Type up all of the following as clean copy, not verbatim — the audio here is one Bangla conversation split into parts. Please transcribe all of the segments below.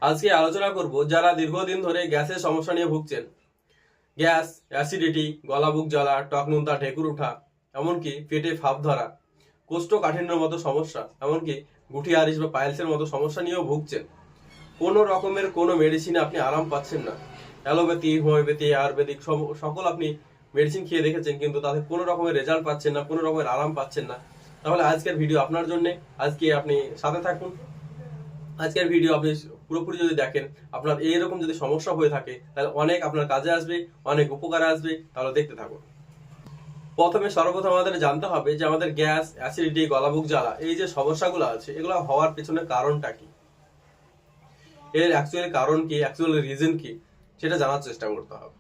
আজকে আলোচনা করব যারা দীর্ঘদিন ধরে গ্যাসের সমস্যা নিয়ে ভুগছেন। গ্যাস, অ্যাসিডিটি, গলা বুক জ্বালা, টক নোনতা, ঢেকুর ওঠা, এমনকি পেটে ফাঁপ ধরা, কোষ্ঠকাঠিন্যের মতো সমস্যা, এমনকি গুঠি আরিশ বা পাইলসের মতো সমস্যা নিয়েও ভুগছেন। কোনো রকমের কোনো মেডিসিনে আপনি আরাম পাচ্ছেন না। অ্যালোপ্যাথি, হোমিওপ্যাথি, আয়ুর্বেদিক সকল আপনি মেডিসিন খেয়ে দেখেছেন, কিন্তু তাতে কোনো রকমের রেজাল্ট পাচ্ছেন না, কোনো রকমের আরাম পাচ্ছেন না। তাহলে আজকের ভিডিও আপনার জন্য। আজকে আপনি সাথে থাকুন। আজকের ভিডিও আপনি পুরোপুরি যদি দেখেন, আপনার এইরকম যদি সমস্যা হয়ে থাকে, তাহলে অনেক আপনার কাজে আসবে, অনেক উপকারে আসবে। তাহলে দেখতে থাকুন। সর্বপ্রথম আমাদের জানতে হবে যে আমাদের গ্যাস, অ্যাসিডিটি, গলাবুক জ্বালা, এই যে সমস্যাগুলো আছে, এগুলো হওয়ার পেছনে কারণটা কি, এর অ্যাকচুয়ালি কারণ কি, অ্যাকচুয়ালি রিজন কি, সেটা জানার চেষ্টা করতে হবে।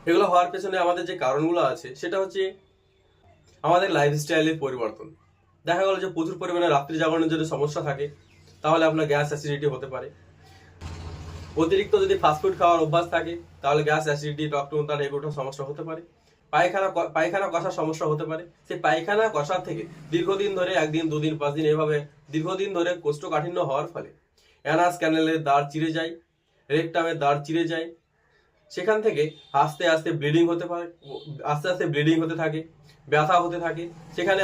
এগুলো হওয়ার পেছনে আমাদের যে কারণগুলো আছে সেটা হচ্ছে আমাদের লাইফস্টাইলের পরিবর্তন। দেখা গেল যে প্রচুর পরিমাণে রাত্রি জাগরণের যদি সমস্যা থাকে, তাহলে আপনার গ্যাস, অ্যাসিডিটি হতে পারে। অতিরিক্ত যদি ফাস্টফুড খাওয়ার অভ্যাস থাকে, তাহলে গ্যাস, অ্যাসিডিটি, টক নোনতা, ঢেকুর ওঠার সমস্যা হতে পারে। পায়খানা কষার সমস্যা হতে পারে। সেই পায়খানা কষার থেকে দীর্ঘদিন ধরে, একদিন, দুদিন, 5 দিন, এভাবে দীর্ঘদিন ধরে কোষ্ঠকাঠিন্য হওয়ার ফলে অ্যানাস ক্যানেলের দ্বার চিরে যায়, রেকটামের দ্বার চিরে যায়। সেখান থেকে আস্তে আস্তে ব্লিডিং হতে পারে, আস্তে আস্তে ব্লিডিং হতে থাকে, ব্যথা হতে থাকে। সেখানে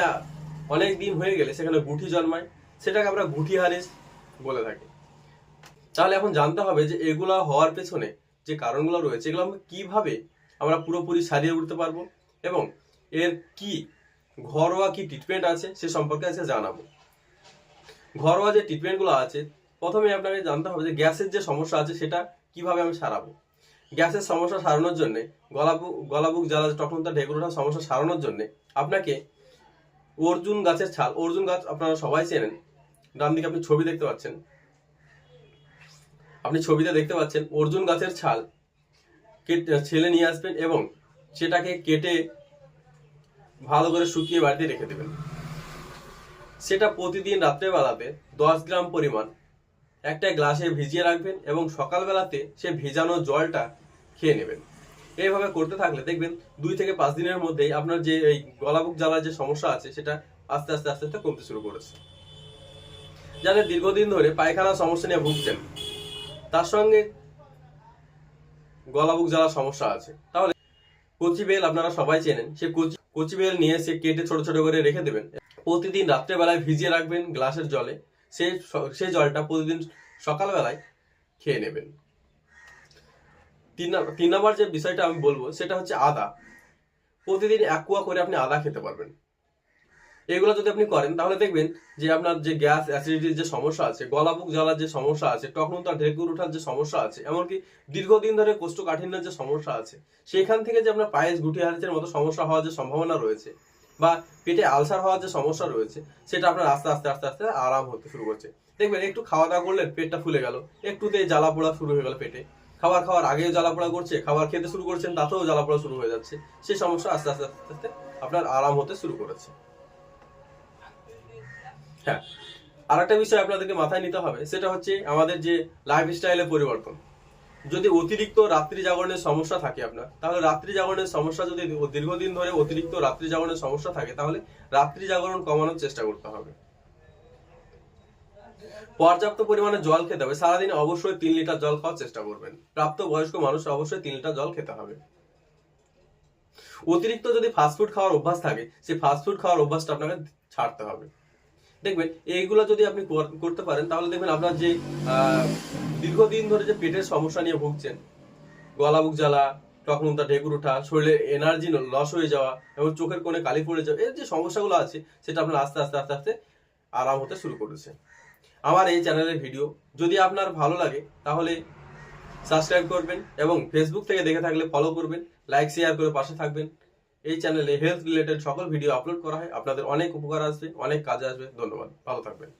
অনেক দিন হয়ে গেলে সেখানে গুঠি জন্মায়, সেটাকে আমরা গুঠি হারিস বলে থাকি। তাহলে এখন জানতে হবে যে এগুলা হওয়ার পেছনে যে কারণগুলো রয়েছে, এগুলো আমরা কিভাবে আমরা পুরোপুরি সারিয়ে উঠতে পারবো, এবং এর কি ঘরোয়া কি ট্রিটমেন্ট আছে সে সম্পর্কে আজকে জানাবো। ঘরোয়া যে ট্রিটমেন্টগুলো আছে, প্রথমে আপনাকে জানতে হবে যে গ্যাসের যে সমস্যা আছে সেটা কিভাবে আমি সারাবো। গ্যাসের সমস্যা সারানোর জন্য, গলাবুক জ্বালা, টক নোনতা, ঢেকুর ওঠার সমস্যা সারানোর জন্য আপনাকে অর্জুন গাছের ছাল, অর্জুন গাছ আপনারা সবাই চেনেন। ডান দিকে আপনি ছবি দেখতে পাচ্ছেন, আপনি ছবিতে দেখতে পাচ্ছেন অর্জুন গাছের ছাল ছেলে নিয়ে আসবেন এবং সেটাকে কেটে ভালো করে শুকিয়ে বাড়িতে রেখে দেবেন। সেটা প্রতিদিন রাত্রেবেলাতে 10 গ্রাম পরিমাণ একটা গ্লাসে ভিজিয়ে রাখবেন এবং সকালবেলাতে সে ভেজানো জলটা খেয়ে নেবেন। এইভাবে করতে থাকলে দেখবেন 2 থেকে 5 দিনের মধ্যেই আপনার যে এই গলাবুক জ্বালার যে সমস্যা আছে সেটা আস্তে আস্তে আস্তে আস্তে কমতে শুরু করেছে। যাদের দীর্ঘদিন ধরে পায়খানার সমস্যা নিয়ে ভুগছেন, তার সঙ্গে গলাবুক জ্বালার সমস্যা আছে, তাহলে কচি বেল আপনারা সবাই চেনেন। সে কচি বেল নিয়ে সে কেটে ছোট ছোট করে রেখে দেবেন। প্রতিদিন রাত্রেবেলায় ভিজিয়ে রাখবেন গ্লাসের জলে। সেই জলটা প্রতিদিন সকালবেলায় খেয়ে নেবেন। 3 নম্বর যে বিষয়টা আমি বলবো সেটা হচ্ছে আদা। প্রতিদিন 1 কোয়া করে আপনি আদা খেতে পারবেন। এগুলো যদি আপনি করেন, তাহলে দেখবেন যে আপনার যে গ্যাস, অ্যাসিডিটির যে সমস্যা আছে, গলাবুক জ্বালার যে সমস্যা আছে, টক নোনতা, ঢেকুর ওঠার যে সমস্যা আছে, এমনকি দীর্ঘদিন ধরে কোষ্ঠকাঠিন্যের যে সমস্যা আছে, সেখান থেকে যে আপনার পায়েস, গুঠি হারিসের মতো সমস্যা হওয়ার যে সম্ভাবনা রয়েছে, বা পেটে আলসার হওয়ার যে সমস্যা রয়েছে, সেটা আপনার আস্তে আস্তে আস্তে আস্তে আরাম হতে শুরু করছে। দেখবেন একটু খাওয়া দাওয়া করলেন, পেটটা ফুলে গেল, একটুতেই জ্বালা পোড়া শুরু হয়ে গেল পেটে। খাওয়ার আগেও জ্বালা পোড়া করছে, খাবার খেতে শুরু করছেন তাতেও জ্বালা পোড়া শুরু হয়ে যাচ্ছে। সেই সমস্যা আস্তে আস্তে আস্তে আস্তে আপনার আরাম হতে শুরু করেছে। হ্যাঁ, আর একটা বিষয় আপনাদেরকে মাথায় নিতে হবে, সেটা হচ্ছে আমাদের যে লাইফস্টাইলের পরিবর্তন। যদি অতিরিক্ত রাত্রি জাগরণের সমস্যা থাকে আপনার, তাহলে রাত্রি জাগরণের সমস্যা যদি দীর্ঘদিন ধরে অতিরিক্ত রাত্রি জাগরণের সমস্যা থাকে, তাহলে রাত্রি জাগরণ কমানোর চেষ্টা করতে হবে। পর্যাপ্ত পরিমাণে জল খেতে হবে। সারাদিনে অবশ্যই 3 লিটার জল খাওয়ার চেষ্টা করবেন। প্রাপ্ত বয়স্ক মানুষ অবশ্যই 3 লিটার জল খেতে হবে। অতিরিক্ত যদি ফাস্টফুড খাওয়ার অভ্যাস থাকে, সেই ফাস্টফুড খাওয়ার অভ্যাসটা আপনাকে ছাড়তে হবে। দেখবেন এইগুলো যদি আপনি করতে পারেন, তাহলে দেখবেন আপনার যে দীর্ঘদিন ধরে যে পেটের সমস্যা নিয়ে ভুগছেন, গলাবুক জ্বালা, টক নোনতা, ঢেকুর ওঠা, শরীরের এনার্জি লস হয়ে যাওয়া এবং চোখের কোণে কালি পড়ে যাওয়া, এর যে সমস্যাগুলো আছে সেটা আপনার আস্তে আস্তে আস্তে আস্তে আরাম হতে শুরু করেছে। আমার এই চ্যানেলের ভিডিও যদি আপনার ভালো লাগে, তাহলে সাবস্ক্রাইব করবেন এবং ফেসবুক থেকে দেখে থাকলে ফলো করবেন, লাইক শেয়ার করে পাশে থাকবেন। এই চ্যানেলে হেলথ রিলেটেড সকল ভিডিও আপলোড করা হয়। আপনাদের অনেক উপকার আসবে, অনেক কাজে আসবে। ধন্যবাদ, ভালো থাকবেন।